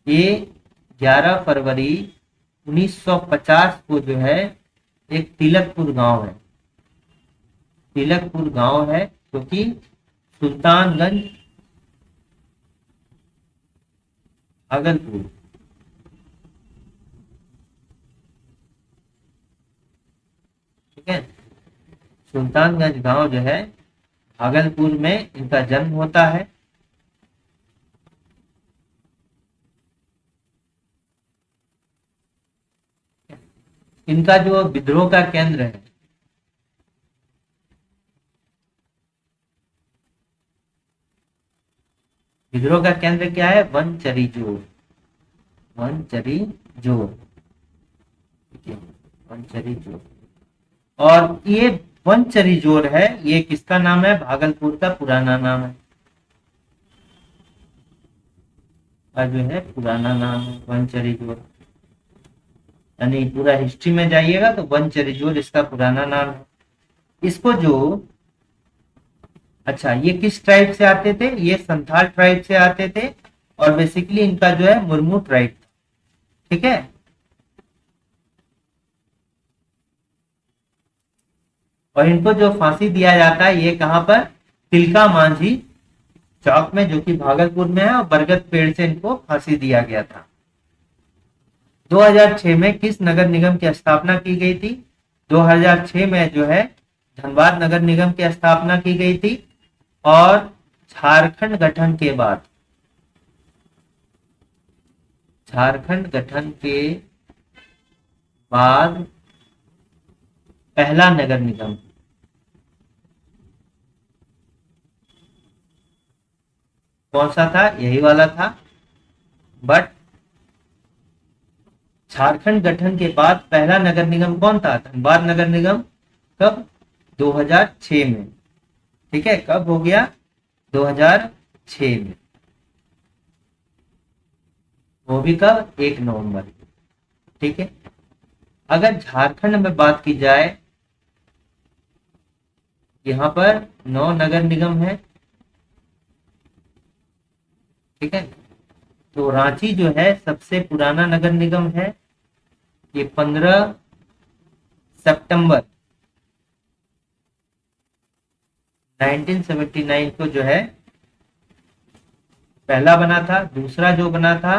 ये 11 फरवरी 1950 को जो है एक तिलकपुर गांव है, तिलकपुर गांव है जो कि सुल्तानगंज भागलपुर, ठीक है, सुल्तानगंज गांव जो है भागलपुर में इनका जन्म होता है। इनका जो विद्रोह का केंद्र है, विद्रोह का केंद्र क्या है? वनचरीजोर। वनचरीजोर, ठीक है, वनचरीजोर। और ये वनचरीजोर है, ये किसका नाम है? भागलपुर का पुराना नाम है, का जो है पुराना नाम है वनचरीजोर। यानी पूरा हिस्ट्री में जाइएगा तो वनचरीजोर इसका पुराना नाम है। इसको जो, अच्छा, ये किस ट्राइब से आते थे? ये संथाल ट्राइब से आते थे, और बेसिकली इनका जो है मुर्मू ट्राइब, ठीक है। और इनको जो फांसी दिया जाता है ये कहां पर? तिलका मांझी चौक में, जो कि भागलपुर में है, और बरगद पेड़ से इनको फांसी दिया गया था। 2006 में किस नगर निगम की स्थापना की गई थी? 2006 में जो है धनबाद नगर निगम की स्थापना की गई थी। और झारखंड गठन के बाद, झारखंड गठन के बाद पहला नगर निगम कौन सा था? यही वाला था। बट झारखंड गठन के बाद पहला नगर निगम कौन था? धनबाद नगर निगम। कब? 2006 में, ठीक है। कब हो गया? 2006 में। वो भी कब? 1 नवंबर, ठीक है। अगर झारखंड में बात की जाए, यहां पर 9 नगर निगम है, ठीक है। तो रांची जो है सबसे पुराना नगर निगम है। ये 15 सितंबर 1979 को जो है पहला बना था। दूसरा जो बना था,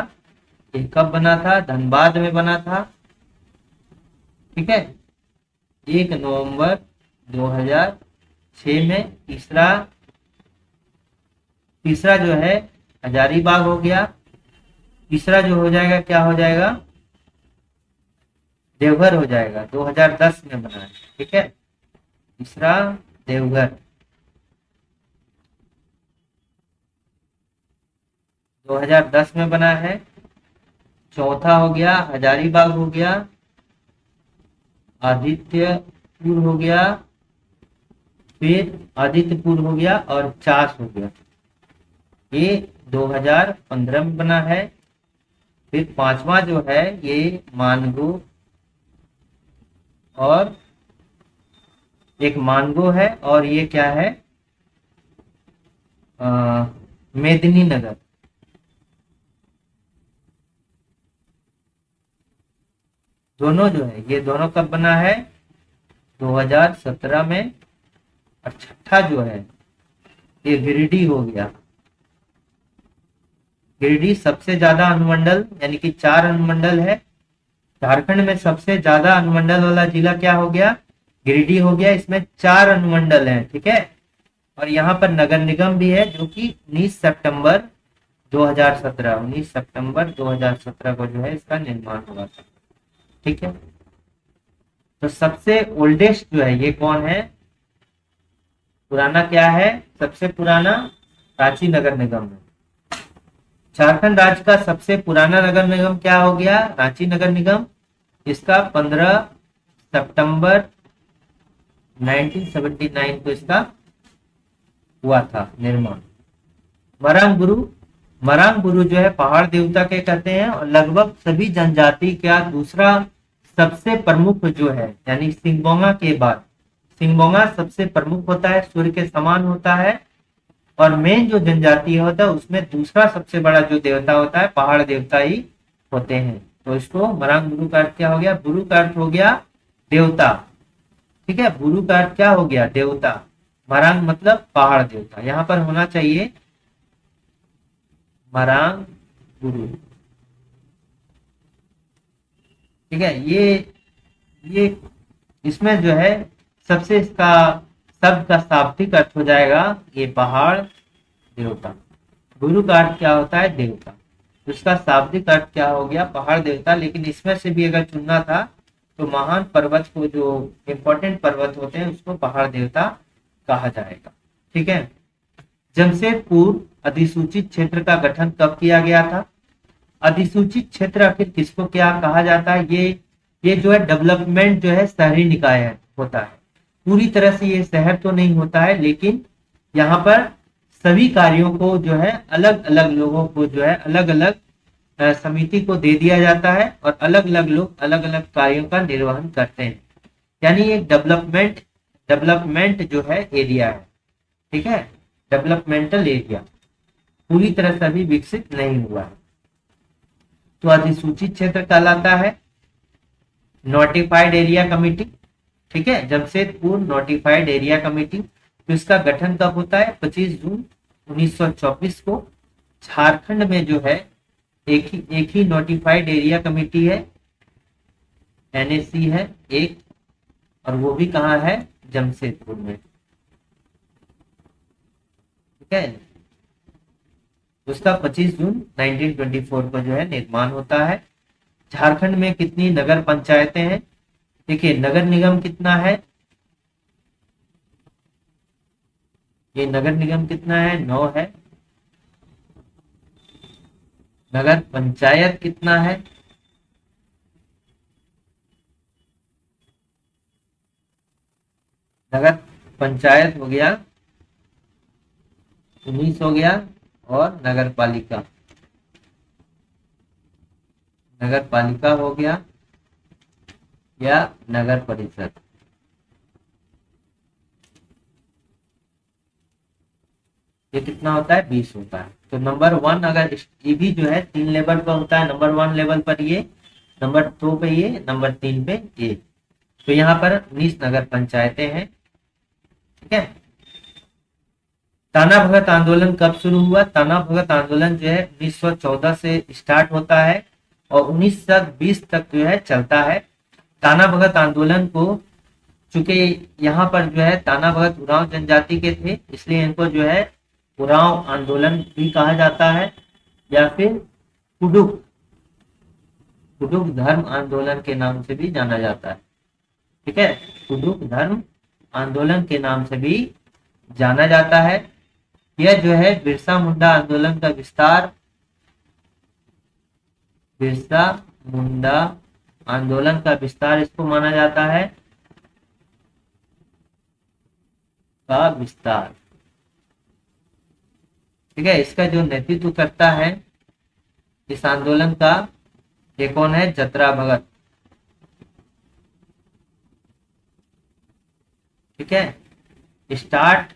ये कब बना था? धनबाद में बना था, ठीक है, 1 नवंबर 2006 में। तीसरा जो है हजारीबाग हो गया। तीसरा जो हो जाएगा, क्या हो जाएगा? देवघर हो जाएगा, 2010 में बना है, ठीक है। तीसरा देवघर 2010 में बना है। चौथा हो गया हजारीबाग हो गया, आदित्यपुर हो गया, फिर आदित्यपुर हो गया, और चास हो गया। ये 2015 में बना है। फिर पांचवा जो है ये मानगो, और एक मानगो है, और ये क्या है? मेदिनी नगर। दोनों जो है, ये दोनों कब बना है? 2017 में। और छठा जो है ये गिरिडीह हो गया। गिरिडीह सबसे ज्यादा अनुमंडल, यानी कि 4 अनुमंडल है। झारखंड में सबसे ज्यादा अनुमंडल वाला जिला क्या हो गया? गिरिडीह हो गया। इसमें 4 अनुमंडल हैं, ठीक है। और यहाँ पर नगर निगम भी है, जो कि 19 सितंबर 2017 को जो है इसका निर्माण हुआ था, ठीक है। तो सबसे ओल्डेस्ट जो है ये कौन है? पुराना क्या है? सबसे पुराना रांची नगर निगम है। झारखंड राज्य का सबसे पुराना नगर निगम क्या हो गया? रांची नगर निगम। इसका 15 सितंबर 1979 को इसका हुआ था निर्माण। मरांग गुरु जो है पहाड़ देवता के कहते हैं, और लगभग सभी जनजाति का दूसरा सबसे प्रमुख जो है, यानी सिंगबोंगा के बाद सिंगबोंगा सबसे प्रमुख होता है, सूर्य के समान होता है। और मेन जो जनजाति होता है उसमें दूसरा सबसे बड़ा जो देवता होता है, पहाड़ देवता ही होते हैं। तो इसको मरांग गुरु का अर्थ क्या हो गया? गुरु का अर्थ हो गया देवता, ठीक है। गुरु का अर्थ क्या हो गया? देवता। मरांग मतलब पहाड़ देवता। यहाँ पर होना चाहिए मरांग गुरु, ठीक है। ये इसमें जो है सबसे इसका शब्द का शाब्दिक अर्थ हो जाएगा ये पहाड़ देवता। गुरु का अर्थ क्या होता है? देवता। उसका शाब्दिक अर्थ क्या हो गया? पहाड़ देवता। लेकिन इसमें से भी अगर चुनना था तो महान पर्वत को, जो इंपॉर्टेंट पर्वत होते हैं, उसको पहाड़ देवता कहा जाएगा। ठीक है। जमशेदपुर अधिसूचित क्षेत्र का गठन कब किया गया था? अधिसूचित क्षेत्र आखिर किसको क्या कहा जाता है? ये जो है डेवलपमेंट जो है शहरी निकाय होता है। पूरी तरह से ये शहर तो नहीं होता है, लेकिन यहाँ पर सभी कार्यों को जो है अलग अलग लोगों को जो है अलग अलग समिति को दे दिया जाता है और अलग अलग लोग अलग अलग कार्यों का निर्वहन करते हैं। यानी एक डेवलपमेंट जो है एरिया है। ठीक है, डेवलपमेंटल एरिया पूरी तरह से अभी विकसित नहीं हुआ है। तो अधिसूचित क्षेत्र कहलाता है नोटिफाइड एरिया कमिटी। ठीक है, जमशेदपुर नोटिफाइड एरिया कमिटी। तो इसका गठन कब होता है? 25 जून 1924 को। झारखंड में जो है एक ही नोटिफाइड एरिया कमिटी है, एनएसी है एक, और वो भी कहाँ है? जमशेदपुर में। ठीक है, उसका 25 जून 1924 को जो है निर्माण होता है। झारखंड में कितनी नगर पंचायतें हैं? देखिए, नगर निगम कितना है? ये नगर निगम कितना है? 9 है। नगर पंचायत कितना है? नगर पंचायत हो गया 19 हो गया, और नगर पालिका हो गया या नगर परिषद, ये कितना होता है? 20 होता है। तो नंबर 1, अगर ये भी जो है 3 लेवल पर होता है, नंबर 1 लेवल पर ये, नंबर 2 पे ये, नंबर 3 पे ये। तो यहाँ पर 19 नगर पंचायतें हैं। ठीक है। ताना भगत आंदोलन कब शुरू हुआ? ताना भगत आंदोलन जो है 1914 से स्टार्ट होता है और 1920 तक जो है चलता है। ताना भगत आंदोलन को, चूंकि यहाँ पर जो है ताना भगत उरांव जनजाति के थे, इसलिए इनको जो है उरांव आंदोलन भी कहा जाता है, या फिर कुडुख धर्म आंदोलन के नाम से भी जाना जाता है। ठीक है, कुडुख धर्म आंदोलन के नाम से भी जाना जाता है। यह जो है बिरसा मुंडा आंदोलन का विस्तार, बिरसा मुंडा आंदोलन का विस्तार इसको माना जाता है, का विस्तार। ठीक है, इसका जो नेतृत्व करता है इस आंदोलन का, ये कौन है? जतरा भगत। ठीक है, स्टार्ट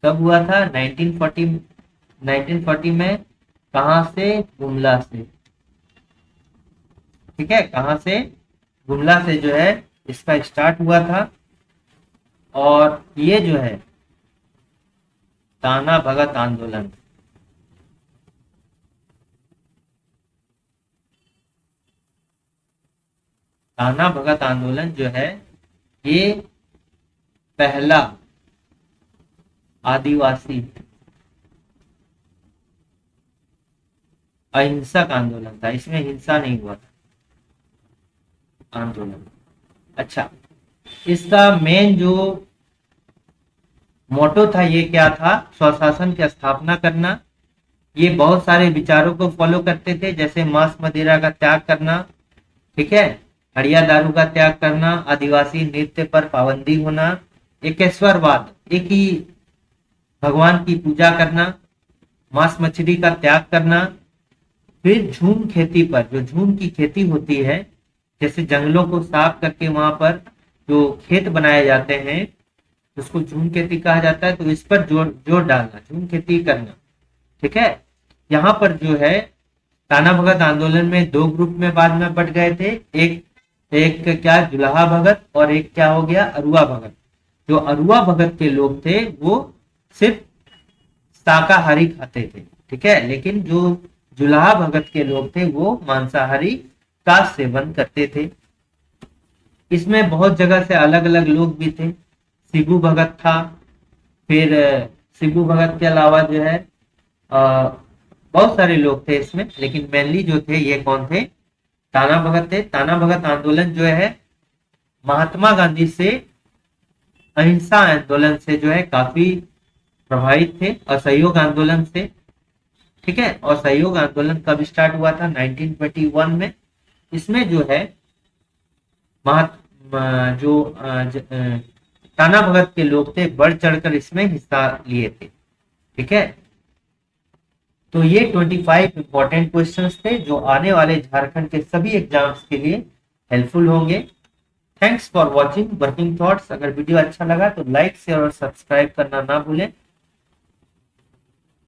कब हुआ था? 1940 में। कहां से? गुमला से। ठीक है, कहां से? गुमला से जो है इसका स्टार्ट हुआ था। और ये जो है ताना भगत आंदोलन, ताना भगत आंदोलन जो है ये पहला आदिवासी अहिंसक आंदोलन था। इसमें हिंसा नहीं हुआ था आंदोलन। अच्छा, इसका मेन जो मोटो था ये क्या था? स्वशासन की स्थापना करना। ये बहुत सारे विचारों को फॉलो करते थे, जैसे मांस मदिरा का त्याग करना, ठीक है, हड़िया दारू का त्याग करना, आदिवासी नृत्य पर पाबंदी होना, एकेश्वरवाद, एक ही भगवान की पूजा करना, मांस मछली का त्याग करना, फिर झूम खेती पर, जो झूम की खेती होती है, जैसे जंगलों को साफ करके वहां पर जो खेत बनाए जाते हैं उसको झूम खेती कहा जाता है। तो इस पर जोर डालना, झूम खेती करना। ठीक है, यहाँ पर जो है ताना भगत आंदोलन में 2 ग्रुप में बाद में बट गए थे। एक क्या? जुलाहा भगत, और एक क्या हो गया? अरुआ भगत। जो अरुआ भगत के लोग थे वो सिर्फ शाकाहारी खाते थे। ठीक है, लेकिन जो जुलाहा भगत के लोग थे वो मांसाहारी का सेवन करते थे। इसमें बहुत जगह से अलग अलग लोग भी थे। शिबू भगत था। फिर शिबू भगत के अलावा जो है बहुत सारे लोग थे इसमें, लेकिन मेनली जो थे ये कौन थे, ताना भगत थे। ताना भगत आंदोलन जो है महात्मा गांधी से, अहिंसा आंदोलन से जो है काफी प्रभावित थे, असहयोग आंदोलन से। ठीक है, और सहयोग आंदोलन कब स्टार्ट हुआ था, 1921 में। इसमें जो है जो ताना भगत के लोग थे बढ़ चढ़कर इसमें हिस्सा लिए थे। ठीक है, तो ये 25 इंपॉर्टेंट क्वेश्चंस थे जो आने वाले झारखंड के सभी एग्जाम्स के लिए हेल्पफुल होंगे। Thanks for watching working thoughts. अगर वीडियो अच्छा लगा तो लाइक शेयर और सब्सक्राइब करना ना भूलें।